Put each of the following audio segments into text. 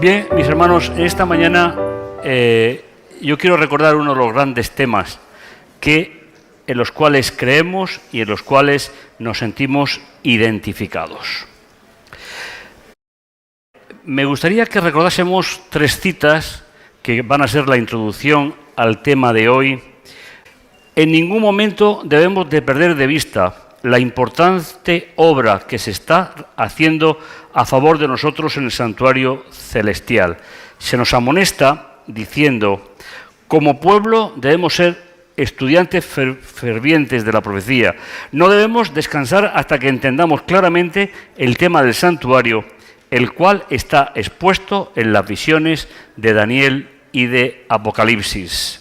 Bien, mis hermanos, esta mañana yo quiero recordar uno de los grandes temas en los cuales creemos y en los cuales nos sentimos identificados. Me gustaría que recordásemos tres citas que van a ser la introducción al tema de hoy. En ningún momento debemos de perder de vista la importante obra que se está haciendo a favor de nosotros en el santuario celestial. Se nos amonesta diciendo, como pueblo debemos ser estudiantes fervientes de la profecía. No debemos descansar hasta que entendamos claramente el tema del santuario, el cual está expuesto en las visiones de Daniel y de Apocalipsis.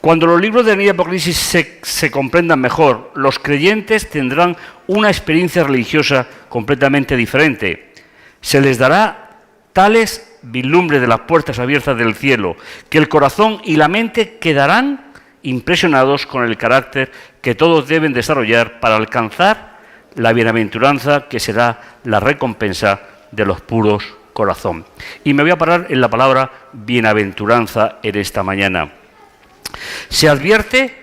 Cuando los libros de Daniel y Apocalipsis se comprendan mejor, los creyentes tendrán una experiencia religiosa completamente diferente. Se les dará tales vislumbres de las puertas abiertas del cielo, que el corazón y la mente quedarán impresionados con el carácter que todos deben desarrollar para alcanzar la bienaventuranza que será la recompensa de los puros corazón. Y me voy a parar en la palabra bienaventuranza en esta mañana. Se advierte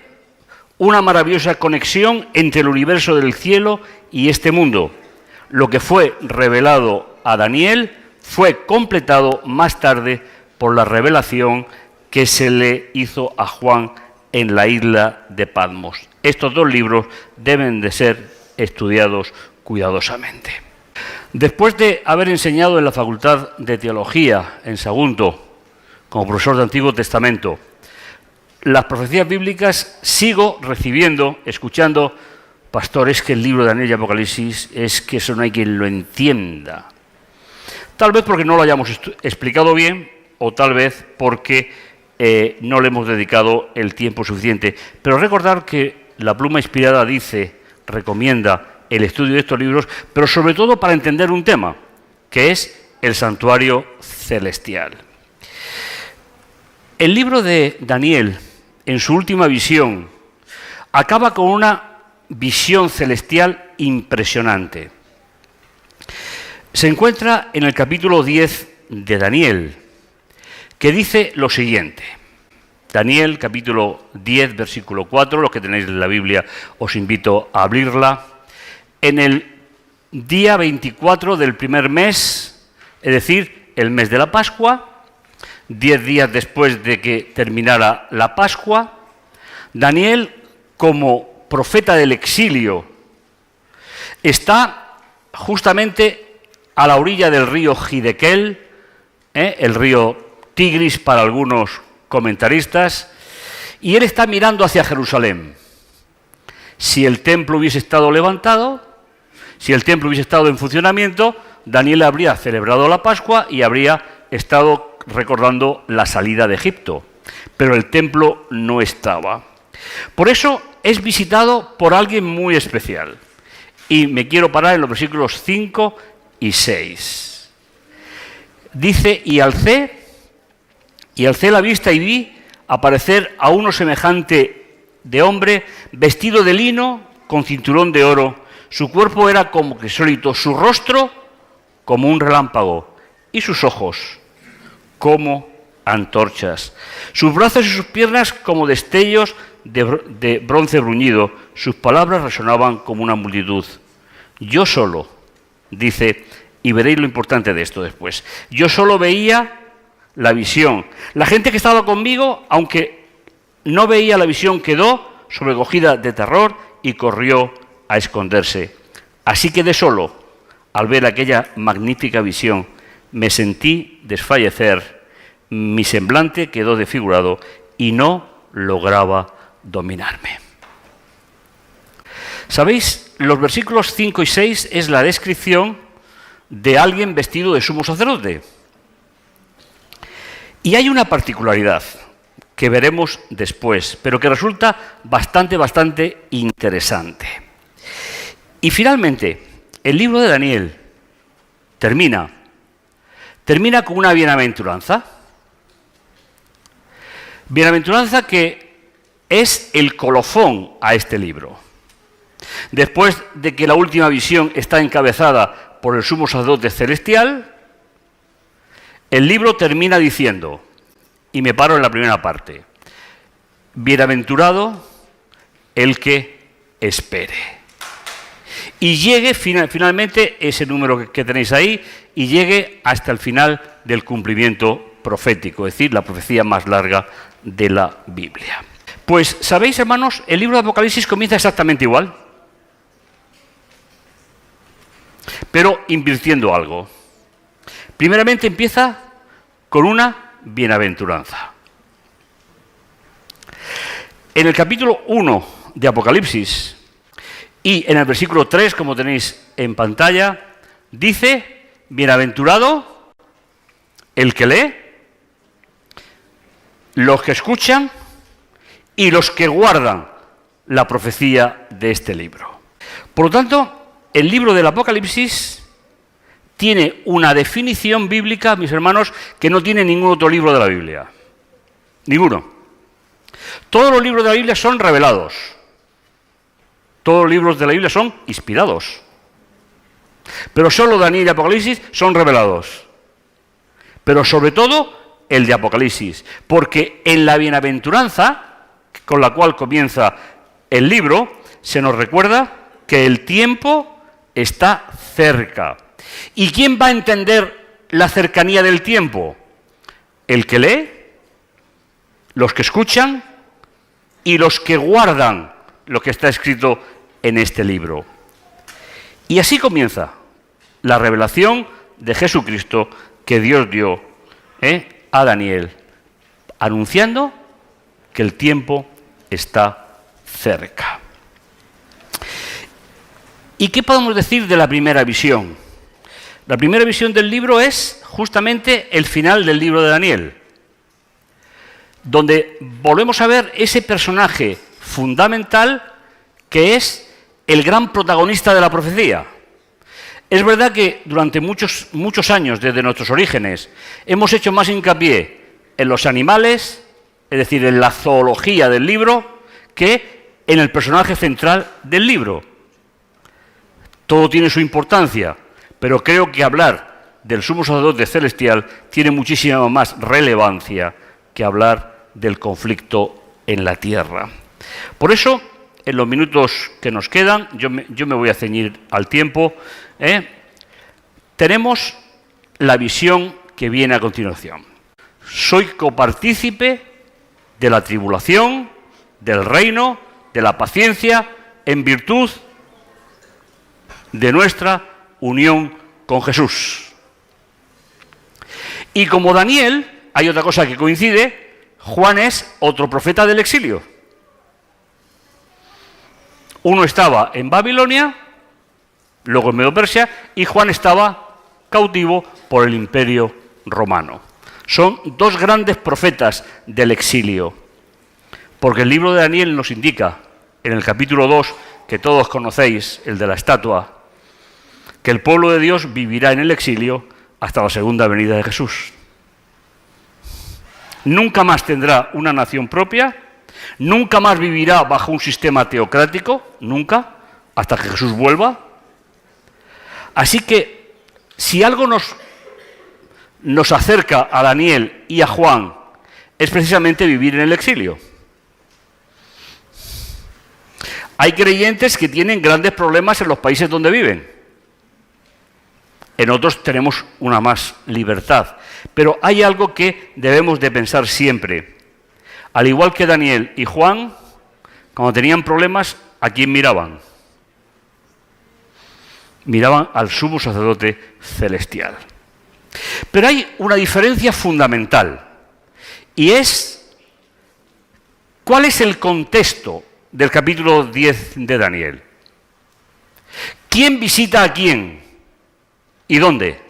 una maravillosa conexión entre el universo del cielo y este mundo. Lo que fue revelado a Daniel fue completado más tarde por la revelación que se le hizo a Juan en la isla de Patmos. Estos dos libros deben de ser estudiados cuidadosamente. Después de haber enseñado en la Facultad de Teología en Sagunto, como profesor de Antiguo Testamento, las profecías bíblicas, sigo recibiendo, escuchando, pastor, es que el libro de Daniel y Apocalipsis, es que eso no hay quien lo entienda. Tal vez porque no lo hayamos explicado bien, o tal vez porque no le hemos dedicado el tiempo suficiente. Pero recordar que la pluma inspirada recomienda el estudio de estos libros, pero sobre todo para entender un tema, que es el santuario celestial. El libro de Daniel, en su última visión, acaba con una visión celestial impresionante. Se encuentra en el capítulo 10 de Daniel, que dice lo siguiente. Daniel, capítulo 10, versículo 4, los que tenéis en la Biblia os invito a abrirla. En el día 24 del primer mes, es decir, el mes de la Pascua, 10 días después de que terminara la Pascua, Daniel, como profeta del exilio, está justamente a la orilla del río Hiddekel, el río Tigris para algunos comentaristas, y él está mirando hacia Jerusalén. Si el templo hubiese estado levantado, si el templo hubiese estado en funcionamiento, Daniel habría celebrado la Pascua y habría estado recordando la salida de Egipto, pero el templo no estaba. Por eso es visitado por alguien muy especial. Y me quiero parar en los versículos 5 y 6. Dice, y alcé la vista y vi aparecer a uno semejante de hombre, vestido de lino, con cinturón de oro. Su cuerpo era como crisólito, su rostro como un relámpago, y sus ojos como antorchas, sus brazos y sus piernas como destellos de bronce bruñido, sus palabras resonaban como una multitud. Yo solo, dice, y veréis lo importante de esto después, yo solo veía la visión. La gente que estaba conmigo, aunque no veía la visión, quedó sobrecogida de terror y corrió a esconderse. Así quedé solo al ver aquella magnífica visión. Me sentí desfallecer, mi semblante quedó desfigurado y no lograba dominarme. ¿Sabéis? Los versículos 5 y 6 es la descripción de alguien vestido de sumo sacerdote. Y hay una particularidad que veremos después, pero que resulta bastante interesante. Y finalmente, el libro de Daniel termina con una bienaventuranza. Bienaventuranza que es el colofón a este libro. Después de que la última visión está encabezada por el sumo sacerdote celestial, El libro termina diciendo, y me paro en la primera parte, bienaventurado el que espere. Y llegue finalmente ese número que tenéis ahí, y llegue hasta el final del cumplimiento profético, es decir, la profecía más larga de la Biblia. Pues, ¿sabéis, hermanos? El libro de Apocalipsis comienza exactamente igual, pero invirtiendo algo. Primeramente empieza con una bienaventuranza. En el capítulo 1 de Apocalipsis y en el versículo 3, como tenéis en pantalla, dice, bienaventurado el que lee, los que escuchan y los que guardan la profecía de este libro. Por lo tanto, el libro del Apocalipsis tiene una definición bíblica, mis hermanos, que no tiene ningún otro libro de la Biblia. Ninguno. Todos los libros de la Biblia son revelados. Todos los libros de la Biblia son inspirados. Pero solo Daniel y Apocalipsis son revelados. Pero sobre todo el de Apocalipsis. Porque en la bienaventuranza, con la cual comienza el libro, se nos recuerda que el tiempo está cerca. ¿Y quién va a entender la cercanía del tiempo? El que lee, los que escuchan y los que guardan lo que está escrito en este libro. Y así comienza la revelación de Jesucristo que Dios dio a Daniel, anunciando que el tiempo está cerca. ¿Y qué podemos decir de la primera visión? La primera visión del libro es justamente el final del libro de Daniel, donde volvemos a ver ese personaje fundamental que es el gran protagonista de la profecía. Es verdad que durante muchos años, desde nuestros orígenes, hemos hecho más hincapié en los animales, es decir, en la zoología del libro, que en el personaje central del libro. Todo tiene su importancia, pero creo que hablar del sumo sacerdote celestial tiene muchísima más relevancia que hablar del conflicto en la tierra. Por eso, en los minutos que nos quedan, yo me voy a ceñir al tiempo, tenemos la visión que viene a continuación. Soy copartícipe de la tribulación, del reino, de la paciencia, en virtud de nuestra unión con Jesús. Y como Daniel, hay otra cosa que coincide, Juan es otro profeta del exilio. Uno estaba en Babilonia, luego en Medo-Persia, y Juan estaba cautivo por el Imperio Romano. Son dos grandes profetas del exilio, porque el libro de Daniel nos indica, en el capítulo 2, que todos conocéis, el de la estatua, que el pueblo de Dios vivirá en el exilio hasta la segunda venida de Jesús. Nunca más tendrá una nación propia, nunca más vivirá bajo un sistema teocrático, nunca, hasta que Jesús vuelva. Así que, si algo nos acerca a Daniel y a Juan, es precisamente vivir en el exilio. Hay creyentes que tienen grandes problemas en los países donde viven. En otros tenemos una más libertad. Pero hay algo que debemos de pensar siempre. Al igual que Daniel y Juan, cuando tenían problemas, ¿a quién miraban? Miraban al sumo sacerdote celestial. Pero hay una diferencia fundamental, y es ¿cuál es el contexto del capítulo 10 de Daniel? ¿Quién visita a quién? ¿Y dónde?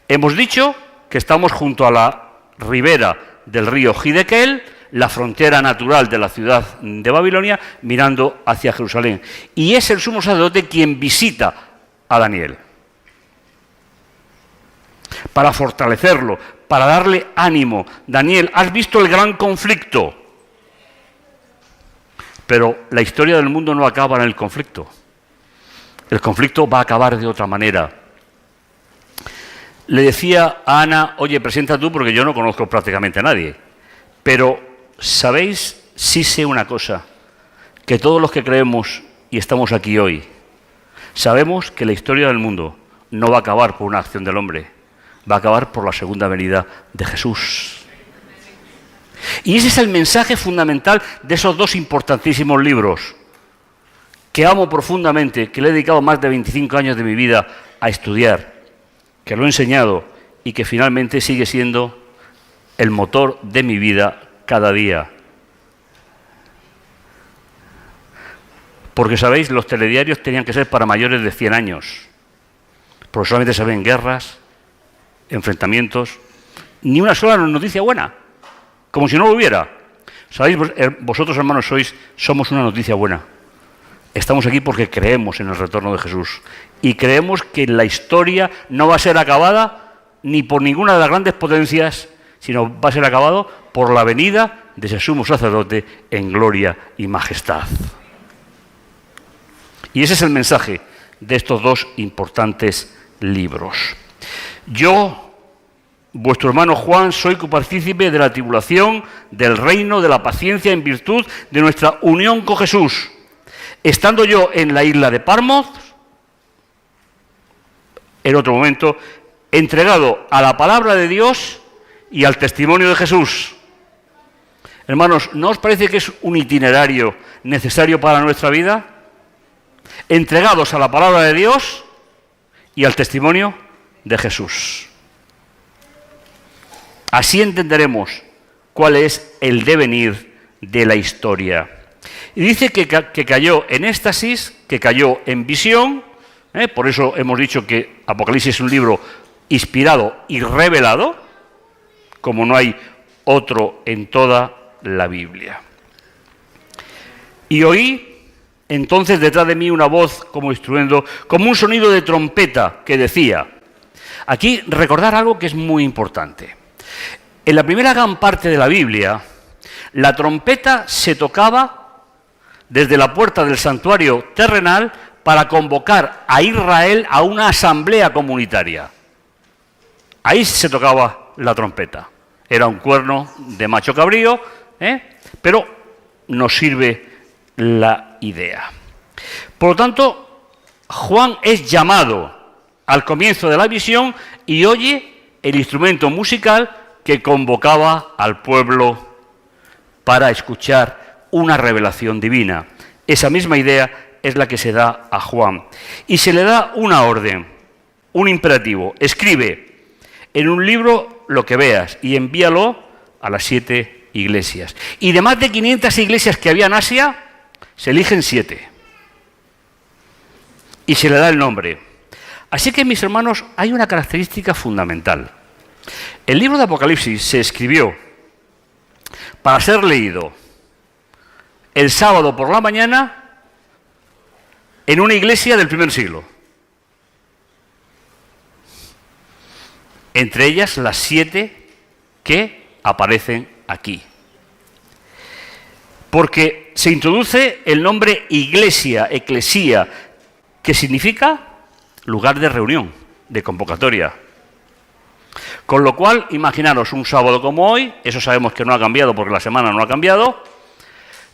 Hemos dicho que estamos junto a la ribera del río Hidekel, la frontera natural de la ciudad de Babilonia, mirando hacia Jerusalén. Y es el sumo sacerdote quien visita a Daniel, para fortalecerlo, para darle ánimo. Daniel, has visto el gran conflicto, pero la historia del mundo no acaba en el conflicto. El conflicto va a acabar de otra manera. le decía a Ana, oye, presenta tú porque yo no conozco prácticamente a nadie. Pero, ¿sabéis? Sí sé una cosa, que todos los que creemos y estamos aquí hoy, sabemos que la historia del mundo no va a acabar por una acción del hombre, va a acabar por la segunda venida de Jesús. Y ese es el mensaje fundamental de esos dos importantísimos libros, que amo profundamente, que le he dedicado más de 25 años de mi vida a estudiar, que lo he enseñado y que finalmente sigue siendo el motor de mi vida cada día. Porque, ¿sabéis? Los telediarios tenían que ser para mayores de 100 años, porque solamente se ven guerras, enfrentamientos, ni una sola noticia buena, como si no lo hubiera. ¿Sabéis? Vosotros, hermanos, somos una noticia buena. Estamos aquí porque creemos en el retorno de Jesús y creemos que la historia no va a ser acabada ni por ninguna de las grandes potencias, sino va a ser acabado por la venida de ese sumo sacerdote en gloria y majestad. Y ese es el mensaje de estos dos importantes libros. Yo, vuestro hermano Juan, soy copartícipe de la tribulación, del reino, de la paciencia, en virtud de nuestra unión con Jesús. Estando yo en la isla de Patmos, en otro momento, entregado a la palabra de Dios y al testimonio de Jesús. Hermanos, ¿no os parece que es un itinerario necesario para nuestra vida? Entregados a la palabra de Dios y al testimonio de Jesús. Así entenderemos cuál es el devenir de la historia. Y dice que cayó en éxtasis, que cayó en visión, por eso hemos dicho que Apocalipsis es un libro inspirado y revelado, como no hay otro en toda la Biblia. Y oí entonces detrás de mí una voz como instruyendo, como un sonido de trompeta que decía, aquí recordar algo que es muy importante. En la primera gran parte de la Biblia, la trompeta se tocaba desde la puerta del santuario terrenal para convocar a Israel a una asamblea comunitaria. Ahí se tocaba la trompeta. Era un cuerno de macho cabrío, pero nos sirve la idea. Por lo tanto, Juan es llamado al comienzo de la visión y oye el instrumento musical que convocaba al pueblo para escuchar una revelación divina. Esa misma idea es la que se da a Juan. Y se le da una orden, un imperativo. Escribe en un libro lo que veas y envíalo a las 7 iglesias. Y de más de 500 iglesias que había en Asia, se eligen 7. Y se le da el nombre. Así que, mis hermanos, hay una característica fundamental. El libro de Apocalipsis se escribió para ser leído el sábado por la mañana en una iglesia del primer siglo. Entre ellas las 7 que aparecen aquí. Porque se introduce el nombre iglesia, eclesía, que significa lugar de reunión, de convocatoria. Con lo cual, imaginaros un sábado como hoy, eso sabemos que no ha cambiado porque la semana no ha cambiado,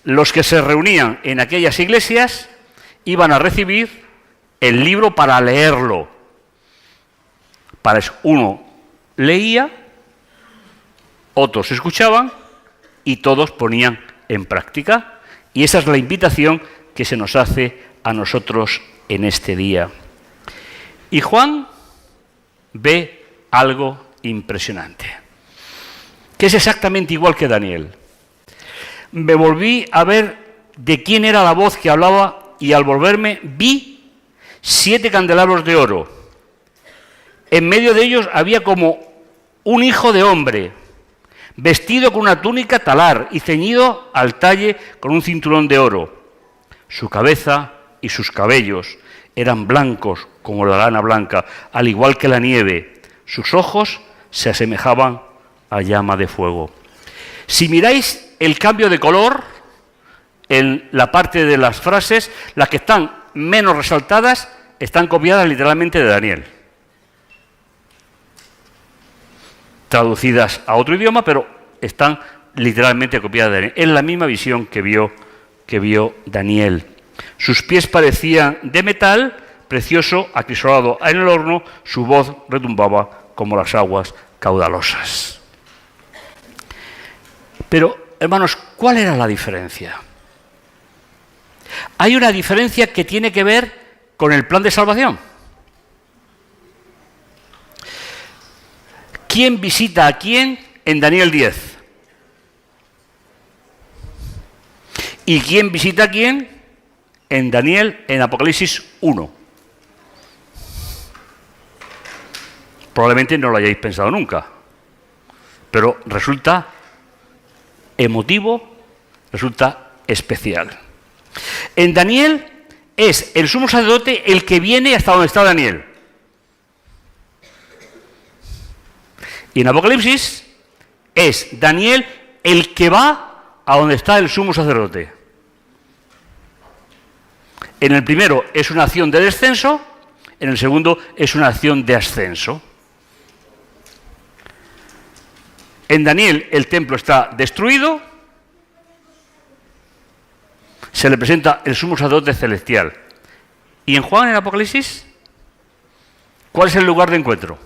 los que se reunían en aquellas iglesias iban a recibir el libro para leerlo. Uno leía, otros escuchaban y todos ponían en práctica. Y esa es la invitación que se nos hace a nosotros en este día. Y Juan ve algo impresionante, que es exactamente igual que Daniel. Me volví a ver de quién era la voz que hablaba y al volverme vi 7 candelabros de oro. En medio de ellos había como un hijo de hombre, vestido con una túnica talar y ceñido al talle con un cinturón de oro. Su cabeza y sus cabellos eran blancos como la lana blanca, al igual que la nieve. Sus ojos se asemejaban a llama de fuego. Si miráis el cambio de color en la parte de las frases, las que están menos resaltadas están copiadas literalmente de Daniel. traducidas a otro idioma, pero están literalmente copiadas de Daniel. Es la misma visión que vio Daniel. Sus pies parecían de metal precioso, acrisolado en el horno, su voz retumbaba como las aguas caudalosas. Pero, hermanos, ¿cuál era la diferencia? Hay una diferencia que tiene que ver con el plan de salvación. ¿Quién visita a quién en Daniel 10? ¿Y quién visita a quién en Daniel en Apocalipsis 1? Probablemente no lo hayáis pensado nunca, pero resulta emotivo, resulta especial. En Daniel es el sumo sacerdote el que viene hasta donde está Daniel. Y en Apocalipsis es Daniel el que va a donde está el sumo sacerdote. En el primero es una acción de descenso, en el segundo es una acción de ascenso. En Daniel el templo está destruido, se le presenta el sumo sacerdote celestial. Y en Juan, en el Apocalipsis, ¿cuál es el lugar de encuentro?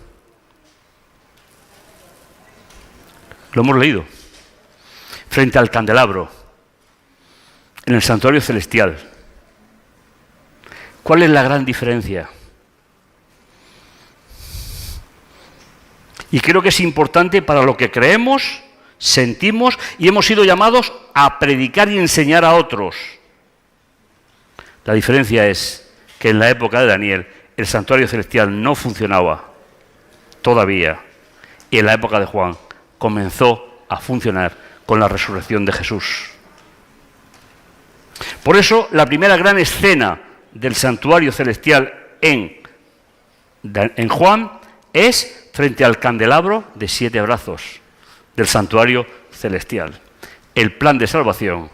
Lo hemos leído. Frente al candelabro, en el santuario celestial. ¿Cuál es la gran diferencia? Y creo que es importante para lo que creemos, sentimos y hemos sido llamados a predicar y enseñar a otros. La diferencia es que en la época de Daniel el santuario celestial no funcionaba todavía y en la época de Juan comenzó a funcionar con la resurrección de Jesús. Por eso la primera gran escena del santuario celestial en Juan es frente al candelabro de 7 brazos del santuario celestial. El plan de salvación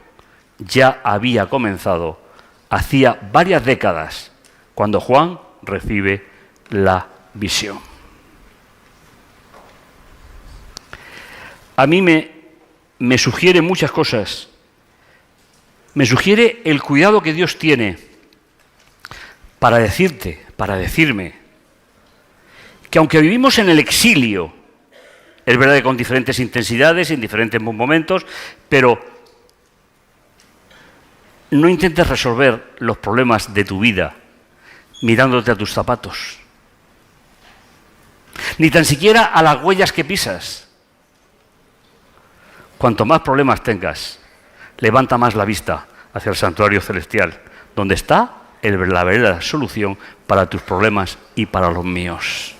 ya había comenzado hacía varias décadas, cuando Juan recibe la visión. A mí me sugiere muchas cosas. Me sugiere el cuidado que Dios tiene para decirte, para decirme, que aunque vivimos en el exilio, es verdad que con diferentes intensidades, en diferentes momentos, pero no intentes resolver los problemas de tu vida mirándote a tus zapatos, ni tan siquiera a las huellas que pisas. Cuanto más problemas tengas, levanta más la vista hacia el santuario celestial, donde está la verdadera solución para tus problemas y para los míos.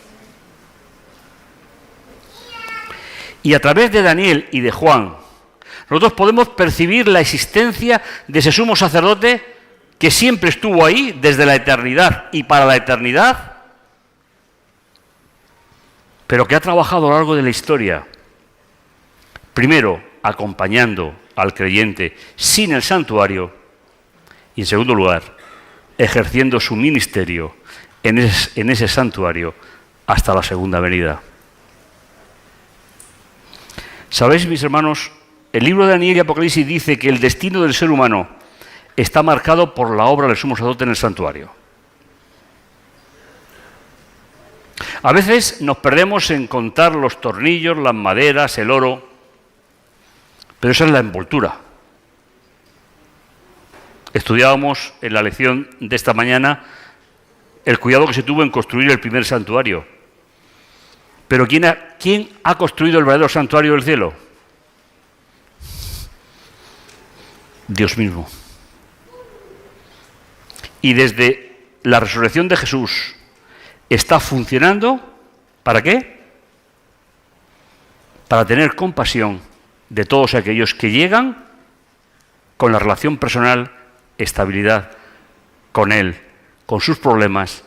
Y a través de Daniel y de Juan, nosotros podemos percibir la existencia de ese sumo sacerdote que siempre estuvo ahí desde la eternidad y para la eternidad, pero que ha trabajado a lo largo de la historia, primero acompañando al creyente sin el santuario y en segundo lugar ejerciendo su ministerio en ese santuario hasta la segunda venida. ¿Sabéis, mis hermanos? El libro de Daniel y Apocalipsis dice que el destino del ser humano está marcado por la obra del sumo sacerdote en el santuario. A veces nos perdemos en contar los tornillos, las maderas, el oro, pero esa es la envoltura. Estudiábamos en la lección de esta mañana el cuidado que se tuvo en construir el primer santuario. Pero ¿quién ha construido el verdadero santuario del cielo? Dios mismo. Y desde la resurrección de Jesús está funcionando, ¿para qué? Para tener compasión de todos aquellos que llegan con la relación personal, estabilidad con Él, con sus problemas,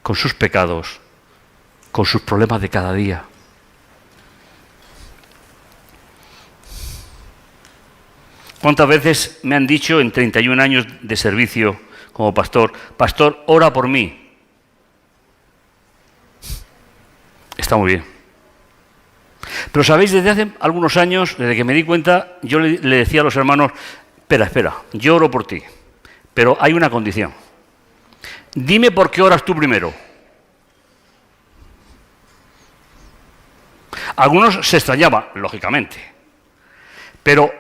con sus pecados, con sus problemas de cada día. ¿Cuántas veces me han dicho en 31 años de servicio como pastor, pastor, ora por mí? Está muy bien. Pero sabéis, desde hace algunos años, desde que me di cuenta, yo le decía a los hermanos, espera, yo oro por ti, pero hay una condición. Dime por qué oras tú primero. Algunos se extrañaban, lógicamente, pero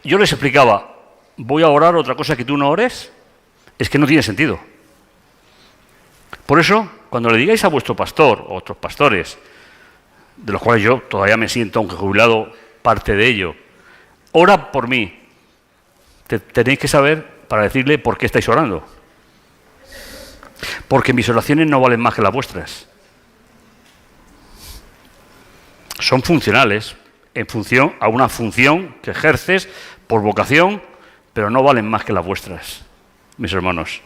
yo les explicaba, ¿voy a orar otra cosa que tú no ores? Es que no tiene sentido. Por eso, cuando le digáis a vuestro pastor o otros pastores, de los cuales yo todavía me siento, aunque jubilado, parte de ello, ora por mí, tenéis que saber para decirle por qué estáis orando. Porque mis oraciones no valen más que las vuestras. Son funcionales, en función a una función que ejerces por vocación, pero no valen más que las vuestras, mis hermanos.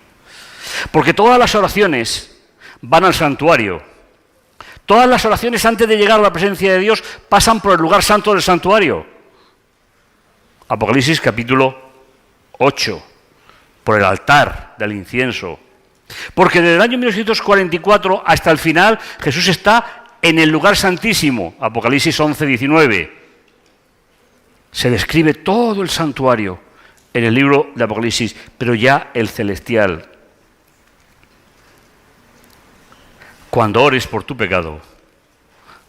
Porque todas las oraciones van al santuario. Todas las oraciones antes de llegar a la presencia de Dios pasan por el lugar santo del santuario. Apocalipsis capítulo 8, por el altar del incienso. Porque desde el año 1944 hasta el final Jesús está en el lugar santísimo. Apocalipsis 11, 19. Se describe todo el santuario en el libro de Apocalipsis, pero ya el celestial. Cuando ores por tu pecado,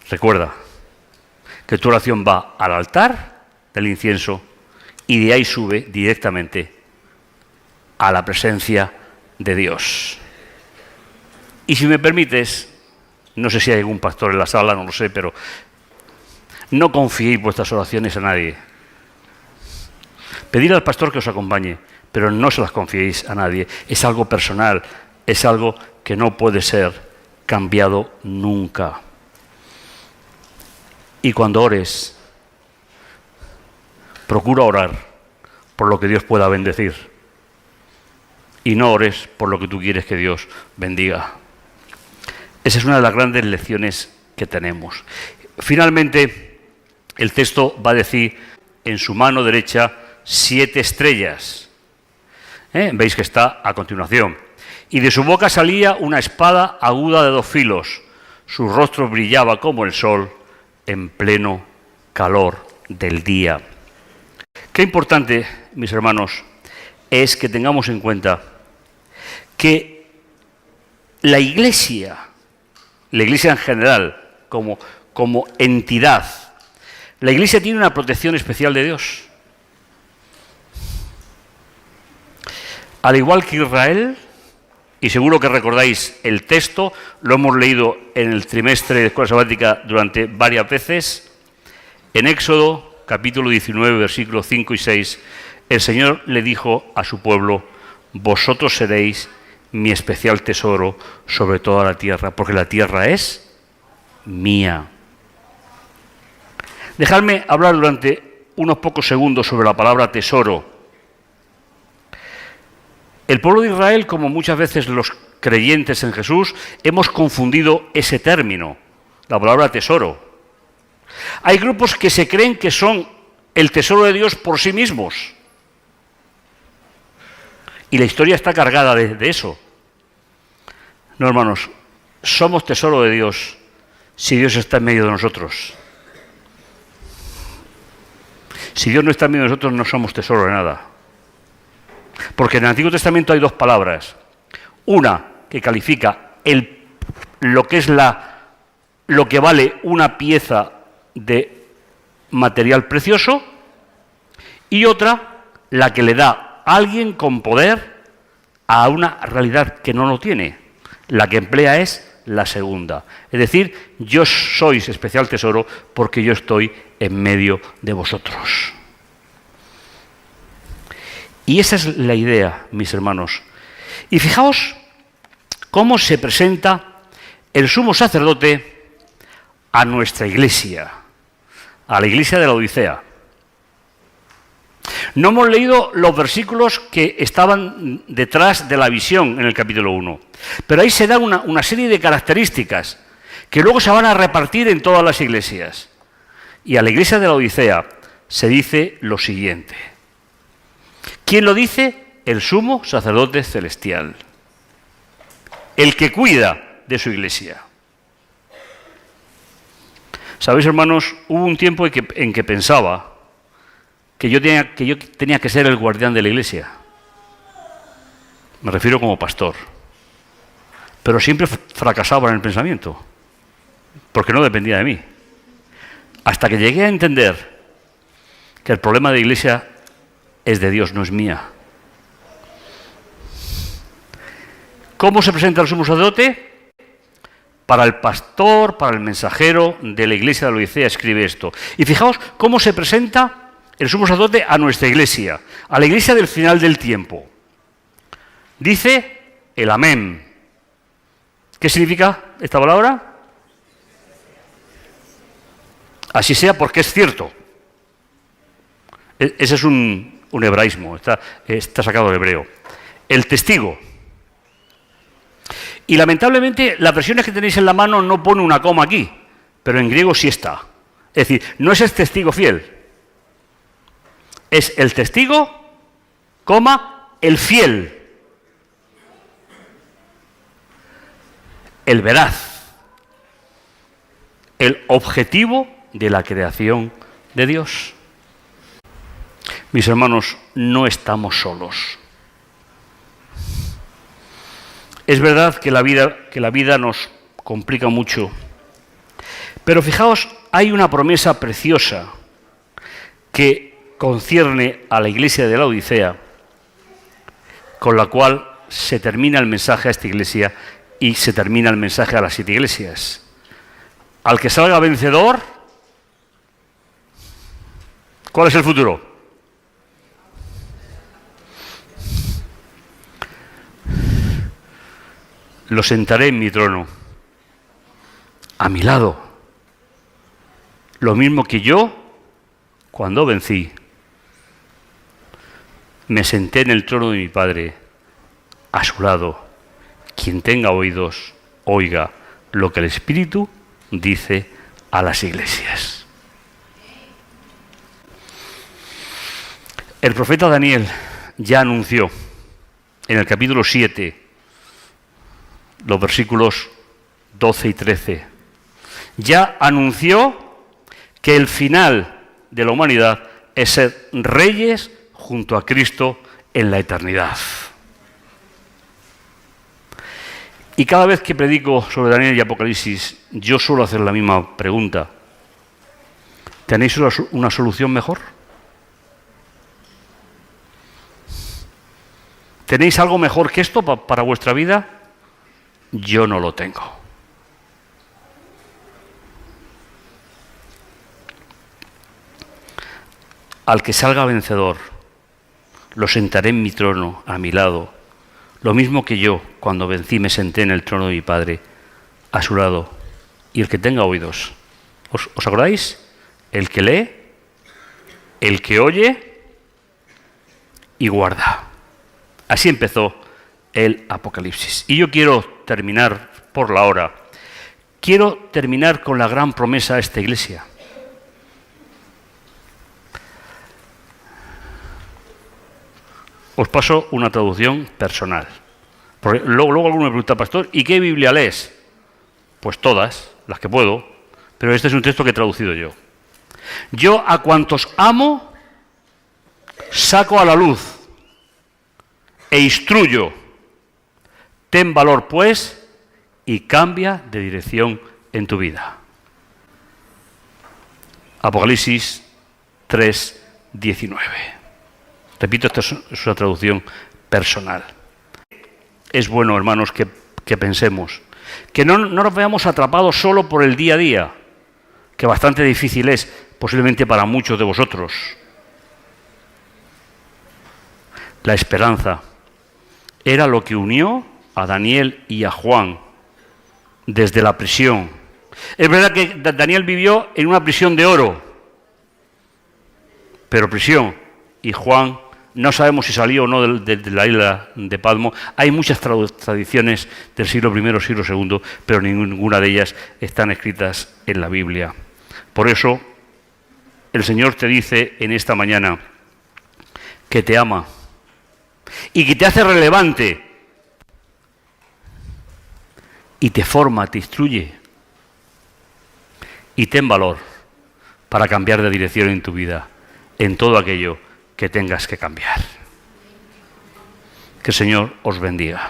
recuerda que tu oración va al altar del incienso y de ahí sube directamente a la presencia de Dios. Y si me permites, no sé si hay algún pastor en la sala, no lo sé, pero no confiéis vuestras oraciones a nadie. Pedid al pastor que os acompañe, pero no se las confiéis a nadie. Es algo personal, es algo que no puede ser cambiado nunca. Y cuando ores, procura orar por lo que Dios pueda bendecir. Y no ores por lo que tú quieres que Dios bendiga. Esa es una de las grandes lecciones que tenemos. Finalmente, el texto va a decir en su mano derecha 7 estrellas. Veis que está a continuación. Y de su boca salía una espada aguda de 2 filos. Su rostro brillaba como el sol en pleno calor del día. Qué importante, mis hermanos, es que tengamos en cuenta que la Iglesia en general, como entidad, la Iglesia tiene una protección especial de Dios. Al igual que Israel, y seguro que recordáis el texto, lo hemos leído en el trimestre de Escuela Sabática durante varias veces, en Éxodo, capítulo 19, versículos 5 y 6, el Señor le dijo a su pueblo, vosotros seréis mi especial tesoro sobre toda la tierra, porque la tierra es mía. Dejadme hablar durante unos pocos segundos sobre la palabra tesoro. El pueblo de Israel, como muchas veces los creyentes en Jesús, hemos confundido ese término, la palabra tesoro. Hay grupos que se creen que son el tesoro de Dios por sí mismos. Y la historia está cargada de eso. No, hermanos, somos tesoro de Dios si Dios está en medio de nosotros. Si Dios no está en medio de nosotros, no somos tesoro de nada. Porque en el Antiguo Testamento hay 2 palabras. Una que califica lo que vale una pieza de material precioso, y otra, la que le da a alguien con poder a una realidad que no lo tiene. La que emplea es la segunda. Es decir, yo sois especial tesoro porque yo estoy en medio de vosotros. Y esa es la idea, mis hermanos. Y fijaos cómo se presenta el sumo sacerdote a nuestra iglesia, a la iglesia de la Odisea. No hemos leído los versículos que estaban detrás de la visión en el capítulo 1, pero ahí se da una serie de características que luego se van a repartir en todas las iglesias. Y a la iglesia de la Odisea se dice lo siguiente. ¿Quién lo dice? El sumo sacerdote celestial, el que cuida de su iglesia. Sabéis, hermanos, hubo un tiempo en que pensaba que yo tenía que ser el guardián de la iglesia. Me refiero como pastor. Pero siempre fracasaba en el pensamiento, porque no dependía de mí. Hasta que llegué a entender que el problema de la iglesia es de Dios, no es mía. ¿Cómo se presenta el sumo sacerdote? Para el pastor, para el mensajero de la iglesia de Laodicea escribe esto. Y fijaos cómo se presenta el sumo sacerdote a nuestra iglesia, a la iglesia del final del tiempo. Dice el amén. ¿Qué significa esta palabra? Así sea porque es cierto. Ese es un hebraísmo, está sacado del hebreo. El testigo. Y lamentablemente las versiones que tenéis en la mano no pone una coma aquí, pero en griego sí está. Es decir, no es el testigo fiel. Es el testigo, coma, el fiel. El veraz. El objetivo de la creación de Dios. Mis hermanos, no estamos solos. Es verdad que la vida nos complica mucho, pero fijaos, hay una promesa preciosa que concierne a la iglesia de Laodicea, con la cual se termina el mensaje a esta iglesia y se termina el mensaje a las 7 iglesias. Al que salga vencedor, ¿cuál es el futuro? Lo sentaré en mi trono, a mi lado, lo mismo que yo cuando vencí. Me senté en el trono de mi Padre, a su lado. Quien tenga oídos, oiga lo que el Espíritu dice a las iglesias. El profeta Daniel ya anunció en el capítulo 7, los versículos 12 y 13, ya anunció que el final de la humanidad es ser reyes junto a Cristo en la eternidad. Y cada vez que predico sobre Daniel y Apocalipsis, yo suelo hacer la misma pregunta. ¿Tenéis una solución mejor? ¿Tenéis algo mejor que esto para vuestra vida? Yo no lo tengo. Al que salga vencedor, lo sentaré en mi trono, a mi lado, lo mismo que yo, cuando vencí, me senté en el trono de mi Padre, a su lado. Y el que tenga oídos, ¿os acordáis? El que lee, el que oye y guarda. Así empezó el Apocalipsis. Y yo quiero terminar por la hora. Quiero terminar con la gran promesa a esta iglesia. Os paso una traducción personal. Porque luego alguno me pregunta, pastor, ¿y qué Biblia lees? Pues todas, las que puedo, pero este es un texto que he traducido yo. Yo a cuantos amo, saco a la luz e instruyo. Ten valor, pues, y cambia de dirección en tu vida. Apocalipsis 3:19. Repito, esta es una traducción personal. Es bueno, hermanos, que pensemos, que no nos veamos atrapados solo por el día a día, que bastante difícil es, posiblemente para muchos de vosotros. La esperanza era lo que unió a Daniel y a Juan desde la prisión. Es verdad que Daniel vivió en una prisión de oro, pero prisión, y Juan no sabemos si salió o no de la isla de Patmos. Hay muchas tradiciones del siglo I, siglo II, pero ninguna de ellas están escritas en la Biblia. Por eso, el Señor te dice en esta mañana que te ama y que te hace relevante y te forma, te instruye y ten valor para cambiar de dirección en tu vida, en todo aquello que tengas que cambiar. Que el Señor os bendiga.